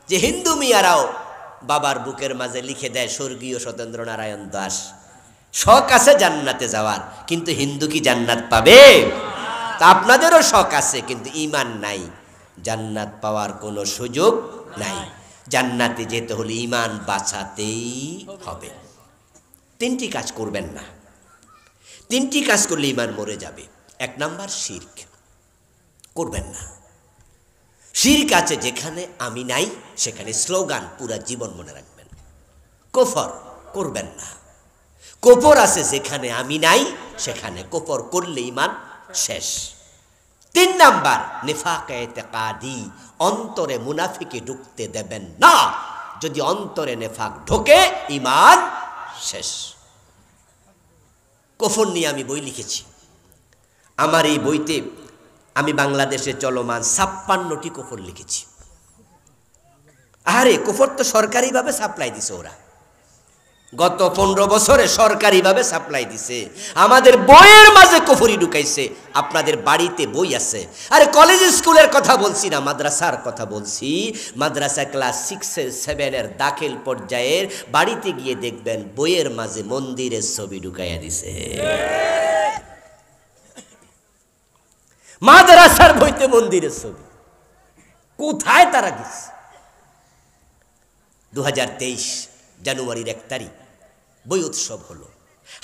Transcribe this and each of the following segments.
যে হিন্দু মিয়ারাও বাবার বুকের মাঝে লিখে দেয় স্বর্গীয় সত্যেন্দ্র নারায়ণ দাস, শখ আছে জান্নাতে যাওয়ার, কিন্তু হিন্দু কি জান্নাত পাবে? তা আপনাদেরও শখ আছে, কিন্তু ঈমান নাই, জান্নাত পাওয়ার কোনো সুযোগ নাই। জান্নাতে যেতে হলে ঈমান বাঁচাতেই হবে। তিনটি কাজ করবেন না, তিনটি কাজ করলে ঈমান মরে যাবে। এক নাম্বার শিরক করবেন না। শিরক আছে যেখানে আমি নাই সেখানে স্লোগান পুরা জীবন মনে রাখবেন। কুফর করবেন না। কুফর আছে যেখানে আমি নাই সেখানে কুফর করলে ঈমান শেষ। তিন নাম্বার নিফাক ইতিকাদি, অন্তরে মুনাফিকি ঢুকতে দেবেন না। যদি অন্তরে নিফাক ঢোকে ঈমান শেষ। কুফর নিয়ে আমি বই লিখেছি। আমার এই বইতে আমি বাংলাদেশে চলমান 56টি কুফর লিখেছি। আরে কুফর তো সরকারিভাবে সাপ্লাই দিছে, ওরা গত 15 বছরে সরকারিভাবে সাপ্লাই দিছে। আমাদের বইয়ের মাঝে কুফরি ঢুকাইছে। আপনাদের বাড়িতে বই আছে। আরে কলেজ স্কুলের কথা বলছি না, মাদ্রাসার কথা বলছি। মাদ্রাসা ক্লাস 6 7 দাখিল পর্যায়ের বাড়িতে গিয়ে দেখবেন বইয়ের মাঝে মন্দিরের ছবি ঢুকাইয়া দিছে। মাদ্রাসার বইতে মন্দিরের ছবি, কোথায় তারা গেছে? 2023 জানুয়ারির 1 তারিখ বই উৎসব হলো।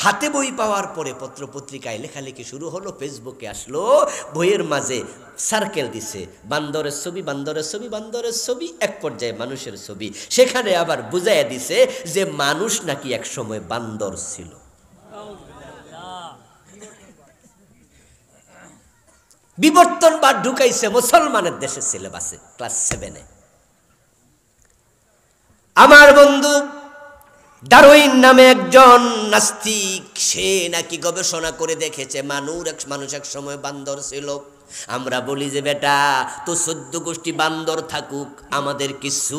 হাতে বই পাওয়ার পরে পত্রপত্রিকায় লেখালেখি শুরু হলো, ফেসবুকে আসলো, বইয়ের মাঝে সার্কেল দিছে, বান্দরের ছবি, বান্দরের ছবি, বান্দরের ছবি, এক পর্যায়ে মানুষের ছবি। সেখানে আবার বুঝাইয়া দিছে যে মানুষ নাকি এক সময় বান্দর ছিল। বিবর্তনবাদ ঢুকাইছে মুসলমানের দেশের সিলেবাসে ক্লাস 7-এ। আমার বন্ধু ডারউইন নামে একজন নাস্তিক, সে নাকি গবেষণা করে দেখেছে মানুষ এক সময় বান্দর ছিল। আমরা বলি যে বেটা তো 14 গোষ্ঠী বান্দর থাকুক, আমাদের কিছু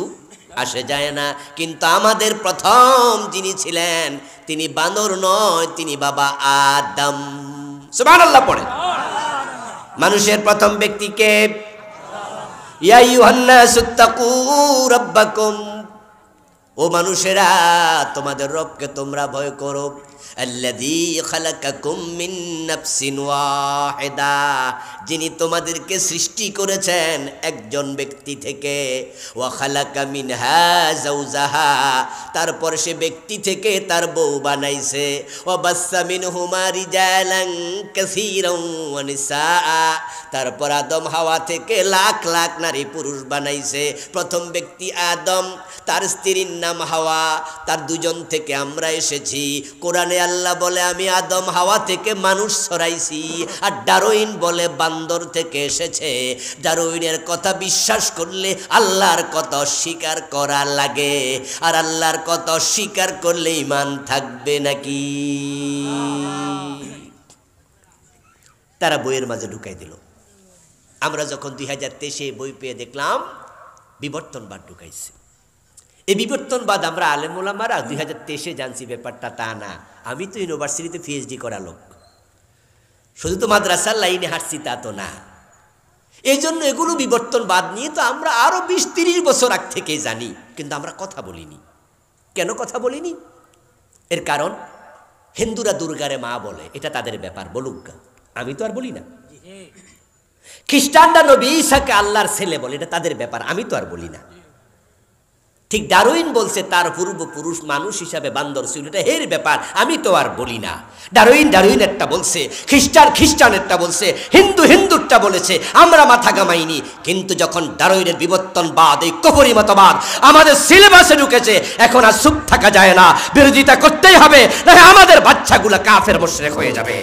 আসে যায় না। কিন্তু আমাদের প্রথম যিনি ছিলেন তিনি বান্দর নয়, তিনি বাবা আদম। সুবহানাল্লাহ পড়ে। মানুষের প্রথম ব্যক্তিকে ইয়া আইয়ুহান নাসুত্তাকু রাব্বাকুম, ও মানুষেরা তোমাদের রবকে তোমরা ভয় করো। আল্লাযী খালাকাকুম মিন নাফসিন ওয়াহিদা, যিনি তোমাদেরকে সৃষ্টি করেছেন একজন ব্যক্তি থেকে। ওয়া খালাকা মিনহা যাওজাহা, তারপর সে ব্যক্তি থেকে তার বউ বানাইছে। ওয়া বাসসা মিনহুমা রিজালান কাসীরান ওয়া নিসা, তারপর আদম হাওয়া থেকে লাখ লাখ নারী পুরুষ বানাইছে। প্রথম ব্যক্তি আদম, তার স্ত্রীর নাম হাওয়া, তার দুজন থেকে আমরা এসেছি। কোরআনে আল্লাহ বলে আমি আদম হাওয়া থেকে মানুষ ছড়াইছি। আর ডারউইন বলে বান্দর থেকে এসেছে। ডারউইনের কথা বিশ্বাস করলে আল্লাহর কথা অস্বীকার করা লাগে, আর আল্লাহর কথা অস্বীকার করলে ঈমান থাকবে নাকি? তারা বইয়ের মাঝে ঢুকাই দিল। আমরা যখন 2023 বই পেয়ে দেখলাম বিবর্তনবাদ ঢুকাইছে। এই বিবর্তনবাদ আমরা আলেম ওলামারা 2023 জানছি ব্যাপারটা তা না। আমি তো ইউনিভার্সিটিতে পিএইচডি করা লোক, শুধু তো মাদ্রাসার লাইনে হাঁটছি তা তো না। এই জন্য এগুলো বিবর্তনবাদ নিয়ে তো আমরা আরো 20-30 বছর আগ থেকেই জানি, কিন্তু আমরা কথা বলিনি। কেন কথা বলিনি? এর কারণ হিন্দুরা দুর্গারে মা বলে, এটা তাদের ব্যাপার, বলুক, আমি তো আর বলি না। খ্রিস্টানরা নবী ঈসাকে আল্লাহর ছেলে বলে, এটা তাদের ব্যাপার, আমি তো আর বলি না। ঠিক ডারউইন বলছে তার পূর্বপুরুষ মানুষ হিসাবে বান্দর ছিল, এটা এর ব্যাপার, আমি তো আর বলি না। ডারউইন একটা বলছে, খ্রিস্টান একটা বলছে, হিন্দুরটা বলেছে, আমরা মাথা ঘামাইনি। কিন্তু যখন ডারউইনের বিবর্তনবাদ, এই কুফরি মতবাদ আমাদের সিলেবাসে ঢুকেছে, এখন আর চুপ থাকা যায় না, বিরোধিতা করতেই হবে, না আমাদের বাচ্চাগুলো কাফের মুশরিক হয়ে যাবে।